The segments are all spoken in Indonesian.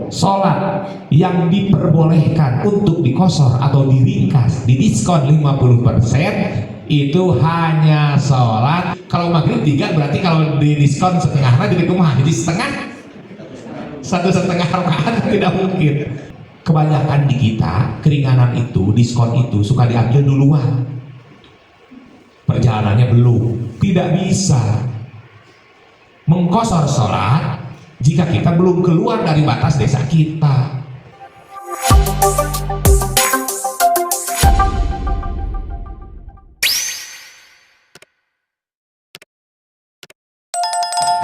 sholat yang diperbolehkan untuk dikosor atau diringkas, didiskon 50%, itu hanya sholat. Kalau maghrib 3 berarti kalau didiskon setengahnya jadi kumaha? Jadi satu setengah rakaat tidak mungkin. Kebanyakan di kita keringanan itu, diskon itu suka diambil duluan, perjalanannya belum. Tidak bisa mengkosor sholat jika kita belum keluar dari batas desa kita.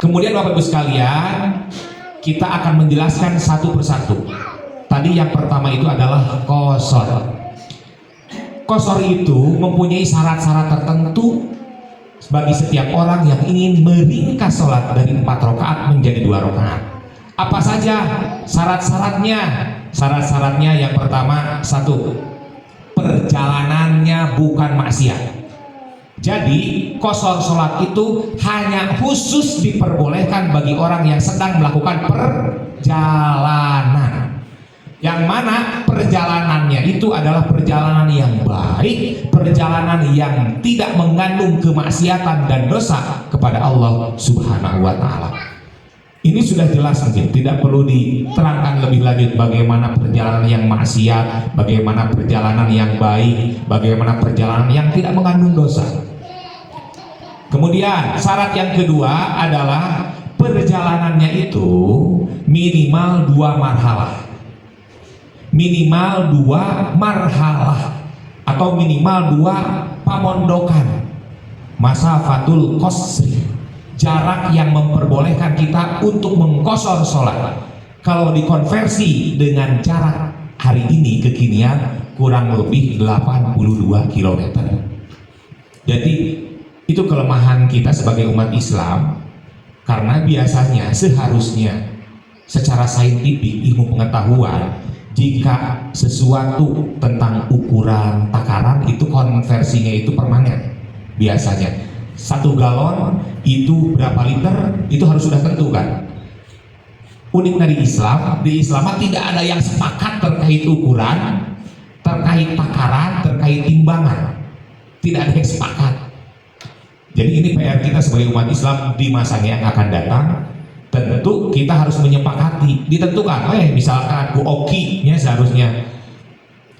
Kemudian Bapak Ibu sekalian, kita akan menjelaskan satu persatu. Tadi yang pertama itu adalah qashar. Qashar itu mempunyai syarat-syarat tertentu bagi setiap orang yang ingin meringkas sholat dari 4 rakaat menjadi 2 rakaat. Apa saja syarat-syaratnya? Syarat-syaratnya yang pertama, 1, perjalanannya bukan maksiat. Jadi qashar sholat itu hanya khusus diperbolehkan bagi orang yang sedang melakukan perjalanan, yang mana perjalanannya itu adalah perjalanan yang baik, perjalanan yang tidak mengandung kemaksiatan dan dosa kepada Allah Subhanahu wa Ta'ala. Ini sudah jelas, mungkin tidak perlu diterangkan lebih lanjut bagaimana perjalanan yang maksiat, bagaimana perjalanan yang baik, bagaimana perjalanan yang tidak mengandung dosa. Kemudian syarat yang kedua adalah perjalanannya itu minimal 2 marhalah. Minimal 2 marhalah atau minimal 2 pamondokan. Masafatul qasri, jarak yang memperbolehkan kita untuk mengqashar sholat. Kalau dikonversi dengan jarak hari ini kekinian kurang lebih 82 km. Jadi itu kelemahan kita sebagai umat Islam, karena biasanya seharusnya secara saintifik, ilmu pengetahuan, jika sesuatu tentang ukuran takaran itu konversinya itu permanen. Biasanya 1 galon itu berapa liter itu harus sudah tentu kan. Uniknya di Islam tidak ada yang sepakat terkait ukuran, terkait takaran, terkait timbangan. Tidak ada yang sepakat. Jadi ini PR kita sebagai umat Islam di masanya yang akan datang. Tentu kita harus menyepakati, ditentukan. Misalkan UOKI-nya seharusnya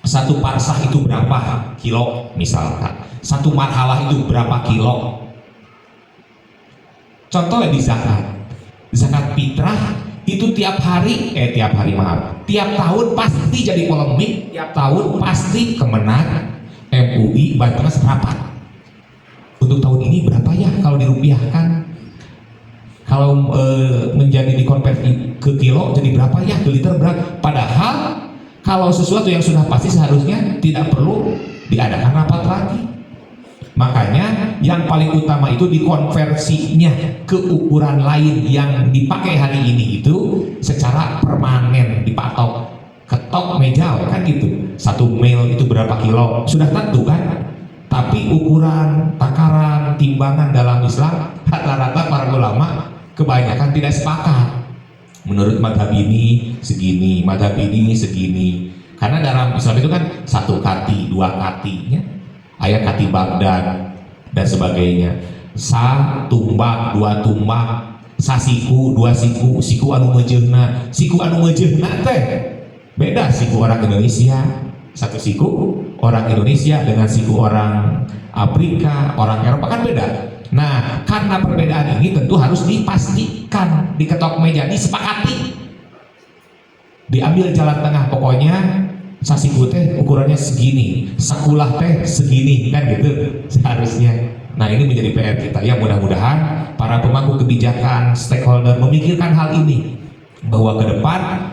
1 parsah itu berapa kilo, misalkan 1 marhalah itu berapa kilo. Contohnya di zakat fitrah itu tiap tahun pasti jadi polemik, tiap tahun pasti Kemenag, MUI, Bantras rapat. Untuk tahun ini berapa ya kalau dirupiahkan? Kalau menjadi dikonversi ke kilo jadi berapa ya, ke liter berapa? Padahal kalau sesuatu yang sudah pasti seharusnya tidak perlu diadakan rapat lagi. Makanya yang paling utama itu dikonversinya ke ukuran lain yang dipakai hari ini itu secara permanen dipatok, ketok meja kan gitu. 1 mil itu berapa kilo sudah tentu kan. Tapi ukuran, takaran, timbangan dalam Islam rata-rata para ulama kebanyakan tidak sepakat. Menurut madhab ini segini, madhab ini segini. Karena dalam Islam itu kan 1 kati, 2 katinya, ayat kati Baghdad dan sebagainya. Tumbak, 2 tumbak, siku, 2 siku, siku anu mejeuna, teh beda siku orang Indonesia. 1 siku orang Indonesia dengan siku orang Afrika, orang Eropa kan beda. Nah, karena perbedaan ini tentu harus dipastikan, diketok meja, disepakati, diambil jalan tengah. Pokoknya sasiku teh ukurannya segini, sakulah teh segini, kan gitu seharusnya. Nah, ini menjadi PR kita ya. Mudah-mudahan para pemangku kebijakan, stakeholder memikirkan hal ini, bahwa ke depan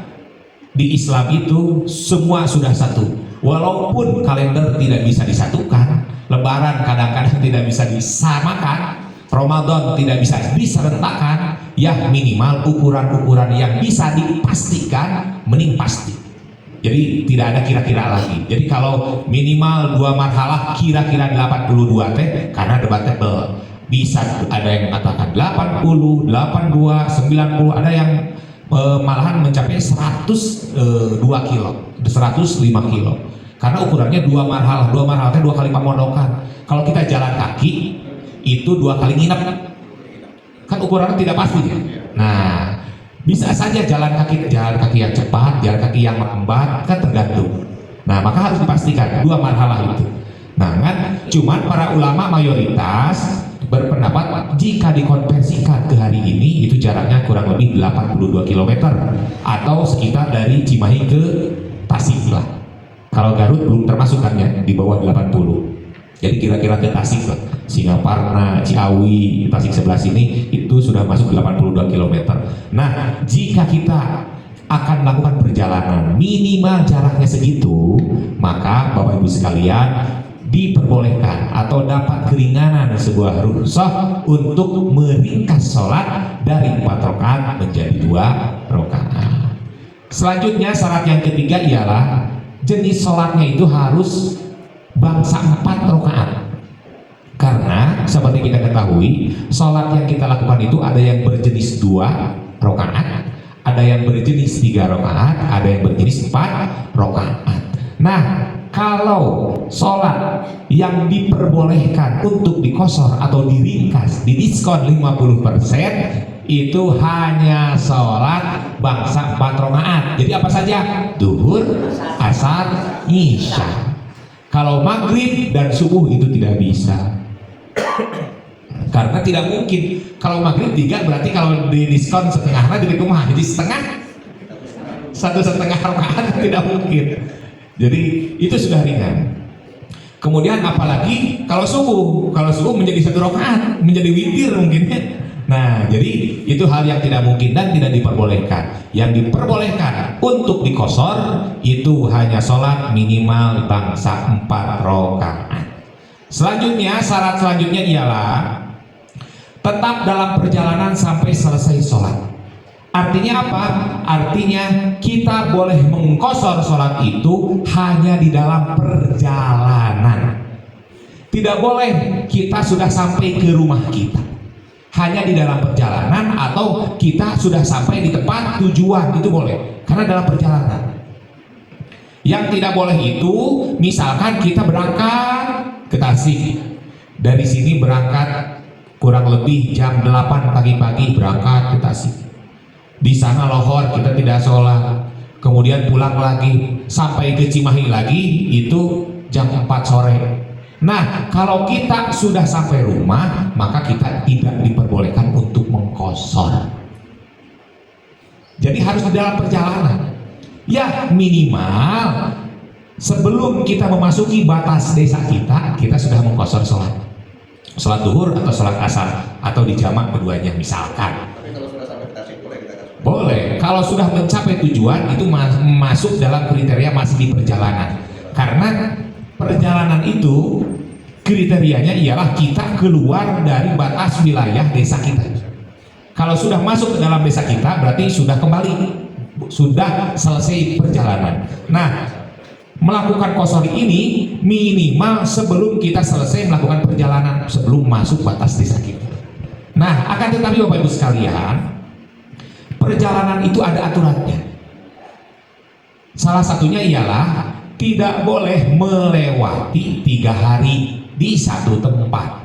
di Islam itu semua sudah satu. Walaupun kalender tidak bisa disatukan, Lebaran kadang-kadang tidak bisa disamakan, Ramadan tidak bisa diserentakkan, ya minimal ukuran-ukuran yang bisa dipastikan mending pasti. Jadi tidak ada kira-kira lagi. Jadi kalau minimal 2 marhalah kira-kira 82 teh, karena debatable. Bisa ada yang mengatakan 80, 82, 90, ada yang malahan mencapai 102 kilo, 105 kilo. Karena ukurannya dua marhalah itu 2 kali pemondokan. Kalau kita jalan kaki itu 2 kali nginep, kan ukurannya tidak pasti ya. Nah, bisa saja jalan kaki yang cepat, jalan kaki yang lambat, kan tergantung. Nah, maka harus dipastikan 2 marhalah itu. Nah, kan cuman para ulama mayoritas berpendapat jika dikonversikan ke hari ini itu jaraknya kurang lebih 82 km atau sekitar dari Cimahi ke Tasik lah. Kalau Garut belum termasuk kan ya, di bawah 80. Jadi kira-kira ke Tasik lah, Singaparna, Ciawi, Tasik sebelah sini itu sudah masuk 82 km. Nah, jika kita akan melakukan perjalanan minimal jaraknya segitu, maka Bapak Ibu sekalian diperbolehkan atau dapat keringanan sebuah rukhsah untuk meringkas sholat dari 4 rakaat menjadi 2 rakaat. Selanjutnya syarat yang ketiga ialah jenis sholatnya itu harus bangsa 4 rakaat. Karena seperti kita ketahui, sholat yang kita lakukan itu ada yang berjenis 2 rakaat, ada yang berjenis 3 rakaat, ada yang berjenis 4 rakaat. Nah, kalau sholat yang diperbolehkan untuk dikosor atau diringkas, didiskon 50%, itu hanya sholat bangsa 4 rakaat. Jadi apa saja? Duhur, asar, isya. Kalau maghrib dan subuh itu tidak bisa. Karena tidak mungkin. Kalau maghrib 3 berarti kalau didiskon setengahnya jadi kumaha? Jadi satu setengah rakaat tidak mungkin. Jadi itu sudah ringan. Kemudian apalagi kalau subuh menjadi 1 rakaat, menjadi witir mungkin ya. Nah, jadi itu hal yang tidak mungkin dan tidak diperbolehkan. Yang diperbolehkan untuk dikosor itu hanya sholat minimal bangsa 4 rakaat. Selanjutnya, syarat selanjutnya ialah tetap dalam perjalanan sampai selesai sholat. Artinya apa? Artinya kita boleh mengkosor sholat itu hanya di dalam perjalanan. Tidak boleh kita sudah sampai ke rumah kita. Hanya di dalam perjalanan atau kita sudah sampai di tempat tujuan itu boleh. Karena dalam perjalanan. Yang tidak boleh itu misalkan kita berangkat ke Tasik. Dari sini berangkat kurang lebih jam 8 pagi-pagi berangkat ke Tasik. Di sana lohor kita tidak sholat, kemudian pulang lagi sampai ke Cimahi lagi itu jam 4 sore. Nah, kalau kita sudah sampai rumah maka kita tidak diperbolehkan untuk mengkosor. Jadi harus di dalam perjalanan. Ya minimal sebelum kita memasuki batas desa kita sudah mengkosor sholat duhur atau sholat asar atau dijamak keduanya misalkan. Boleh, kalau sudah mencapai tujuan itu masuk dalam kriteria masih di perjalanan. Karena perjalanan itu kriterianya ialah kita keluar dari batas wilayah desa kita. Kalau sudah masuk ke dalam desa kita berarti sudah kembali, sudah selesai perjalanan. Nah, melakukan kosor ini minimal sebelum kita selesai melakukan perjalanan, sebelum masuk batas desa kita. Nah, akan tetapi Bapak Ibu sekalian, perjalanan itu ada aturannya. Salah satunya ialah tidak boleh melewati 3 hari di satu tempat.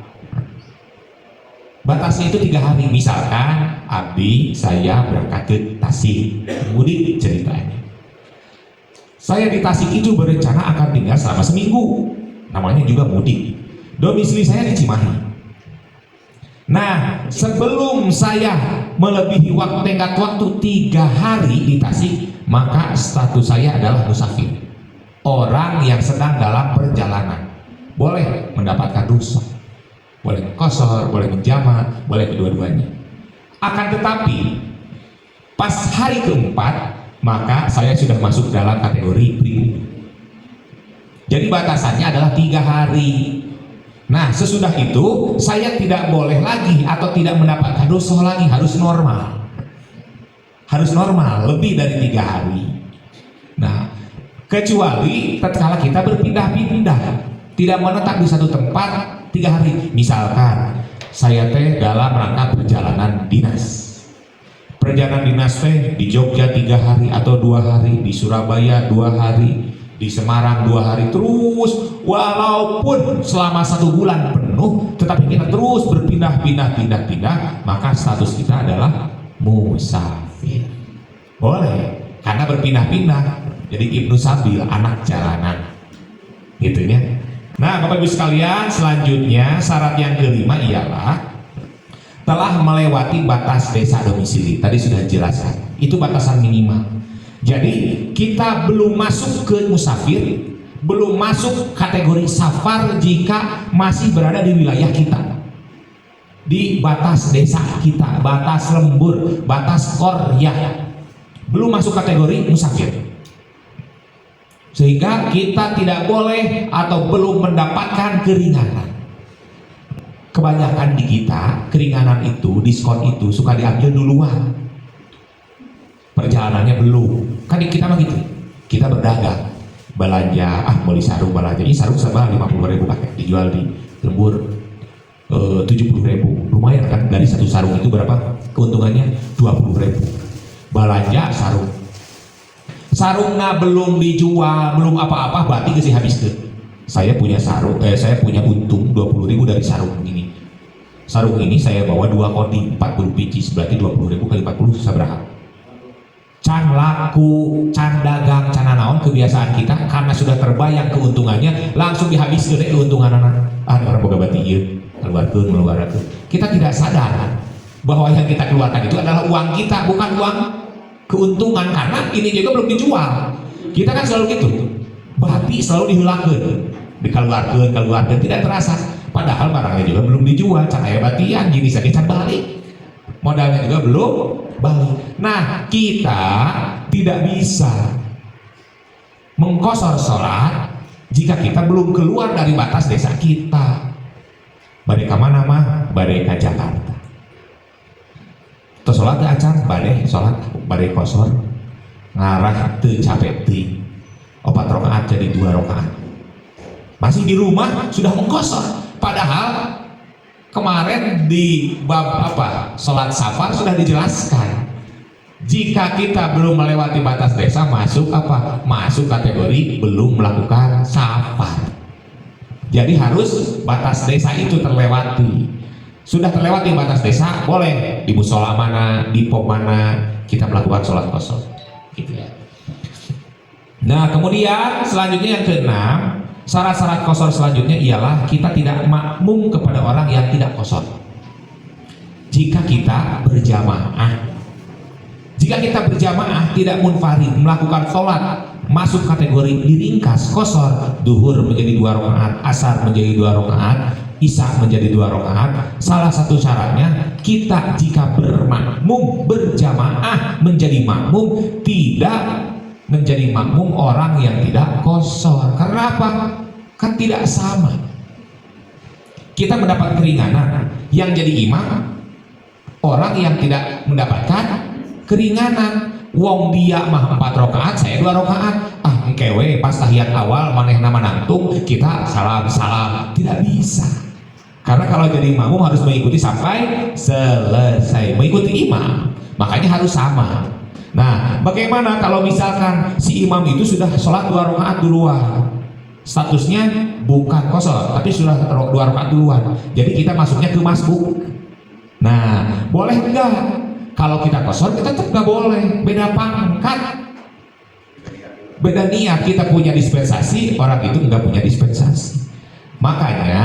Batasnya itu 3 hari. Misalkan abdi saya berangkat ke Tasik, mudik ceritanya. Saya di Tasik itu berencana akan tinggal selama seminggu, namanya juga mudik. Domisili saya di Cimahi. Nah, sebelum saya melebihi tenggat waktu 3 hari di Tasik, maka status saya adalah musafir, orang yang sedang dalam perjalanan. Boleh mendapatkan rukhsah, boleh kosor, boleh menjamak, boleh kedua-duanya. Akan tetapi pas hari keempat maka saya sudah masuk dalam kategori pribumi. Jadi batasannya adalah 3 hari. Nah, sesudah itu saya tidak boleh lagi atau tidak mendapatkan rukhsah lagi, harus normal. Harus normal, lebih dari 3 hari. Nah, kecuali tatkala kita berpindah-pindah, tidak menetap di satu tempat 3 hari. Misalkan saya dalam rangka perjalanan dinas. perjalanan dinas teh di Jogja 3 hari atau 2 hari, di Surabaya 2 hari, di Semarang 2 hari, terus walaupun selama 1 bulan penuh, tetapi kita terus berpindah-pindah, maka status kita adalah musafir. Boleh, karena berpindah-pindah. Jadi Ibnu Sabil, anak jalanan, gitu ya. Nah, Bapak Ibu sekalian, selanjutnya syarat yang kelima ialah telah melewati batas desa domisili. Tadi sudah dijelaskan, itu batasan minimal. Jadi kita belum masuk ke musafir, belum masuk kategori safar jika masih berada di wilayah kita, di batas desa kita, batas lembur, batas qaryah, belum masuk kategori musafir, sehingga kita tidak boleh atau belum mendapatkan keringanan. Kebanyakan di kita keringanan itu, diskon itu suka diambil duluan, perjalanannya belum. Kan kita mah gitu, kita berdagang, belanja, beli sarung, belanja ini sarung serba 50.000 pakai, dijual di lembur 70.000, lumayan kan. Dari satu sarung itu berapa keuntungannya? 20.000. belanja sarungnya belum dijual, belum apa-apa, berarti kasih habis ke. Saya punya sarung, saya punya untung 20.000 dari sarung ini. Sarung ini saya bawa 2 kodi 40 biji, berarti 20.000 kali 40 seberapa? Can laku, can dagang, can naon, kebiasaan kita karena sudah terbayang keuntungannya langsung dihabiskan keuntungan anak. Orang boga bati ieu, keluarkan. Kita tidak sadar bahwa yang kita keluarkan itu adalah uang kita, bukan uang keuntungan, karena ini juga belum dijual. Kita kan selalu gitu, bati selalu dihilangkan, dikeluarkan, tidak terasa. Padahal barangnya juga belum dijual, cahaya batian, gini saja can balik, modalnya juga belum balik. Nah, kita tidak bisa mengkosor sholat jika kita belum keluar dari batas desa kita. Badai ka mana mah? Badai ka Jakarta. Terus sholat acan, badai kosor, ngarah teu capek teuing. 4 rakaat jadi 2 rakaat. Masih di rumah sudah mengkosor. Padahal kemarin di bab sholat safar sudah dijelaskan, jika kita belum melewati batas desa masuk masuk kategori belum melakukan safar. Jadi harus batas desa itu terlewati. Sudah terlewati batas desa, boleh di musola mana, di pom mana kita melakukan sholat kosor, gitu ya. Nah, kemudian selanjutnya yang keenam, syarat-syarat kosor selanjutnya ialah kita tidak makmum kepada orang yang tidak kosor. Jika kita berjamaah, tidak munfarid melakukan sholat masuk kategori diringkas kosor, duhur menjadi 2 rakaat, asar menjadi 2 rakaat, isya menjadi 2 rakaat. Salah satu syaratnya kita jika berjamaah menjadi makmum, tidak menjadi makmum orang yang tidak kosor. Karena apa? Kan tidak sama. Kita mendapat keringanan, yang jadi imam orang yang tidak mendapatkan keringanan. Wong dia mah 4 rakaat, saya 2 rakaat. Engkewe pas tahiyat awal maneh nama nangtung, kita salam. Tidak bisa. Karena kalau jadi makmum harus mengikuti sampai selesai, mengikuti imam. Makanya harus sama. Nah, bagaimana kalau misalkan si imam itu sudah sholat 2 rakaat duluan, statusnya bukan kosor, tapi sudah 2 rakaat duluan, jadi kita masuknya ke masbuk. Nah, boleh enggak? Kalau kita kosor, kita tetap enggak boleh. Beda pangkat, beda niat. Kita punya dispensasi, orang itu enggak punya dispensasi. Makanya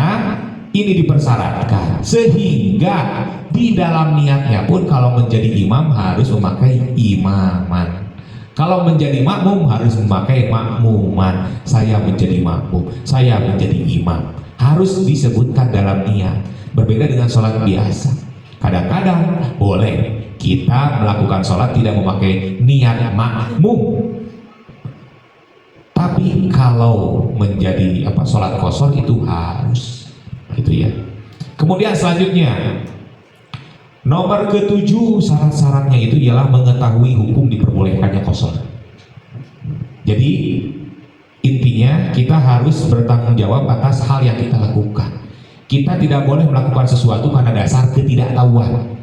ini dipersyaratkan, sehingga di dalam niatnya pun kalau menjadi imam harus memakai imaman, kalau menjadi makmum harus memakai makmuman. Saya menjadi makmum, saya menjadi imam, harus disebutkan dalam niat. Berbeda dengan sholat biasa, kadang-kadang boleh kita melakukan sholat tidak memakai niat makmum, tapi kalau menjadi sholat kosor itu harus, gitu ya. Kemudian selanjutnya nomor ke-7, syarat-syaratnya itu ialah mengetahui hukum diperbolehkannya kosor. Jadi intinya kita harus bertanggung jawab atas hal yang kita lakukan. Kita tidak boleh melakukan sesuatu karena dasar ketidaktahuan.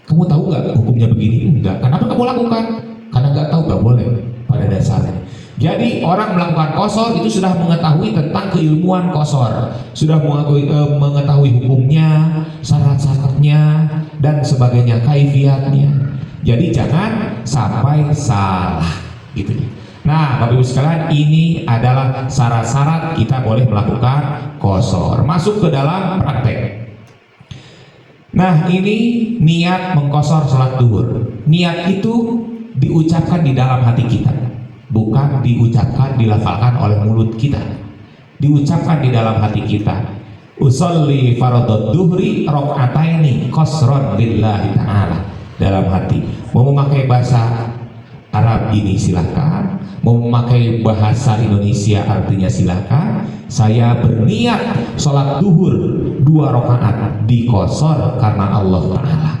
Kamu tahu nggak hukumnya begini? Enggak. Kenapa kamu lakukan? Karena nggak tahu, nggak boleh pada dasarnya. Jadi orang melakukan qasar itu sudah mengetahui tentang keilmuan qasar, sudah mengetahui hukumnya, syarat-syaratnya, dan sebagainya, kaifiatnya. Jadi jangan sampai salah, gitu. Nah, Bapak Ibu sekalian, ini adalah syarat-syarat kita boleh melakukan qasar. Masuk ke dalam praktek. Nah, ini niat mengqasar salat duhur. Niat itu diucapkan di dalam hati kita, bukan diucapkan, dilafalkan oleh mulut kita. Diucapkan di dalam hati kita. Usolli fardhad duhri rakaataini qasran lillahi ta'ala. Dalam hati. Mau memakai bahasa Arab ini silakan, mau memakai bahasa Indonesia artinya silakan. Saya berniat sholat duhur 2 rakaat diqasar karena Allah Ta'ala.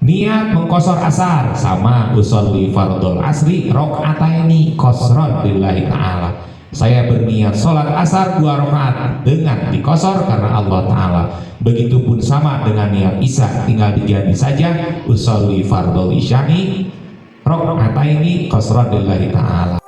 Niat mengqasar asar sama usolli fardhul asri rakaataini qasran lillahi ta'ala. Saya berniat sholat asar 2 rakaat dengan diqasar karena Allah Ta'ala. Begitupun sama dengan niat isya, tinggal diganti saja usolli fardhul isya'i rakaataini qasran lillahi ta'ala.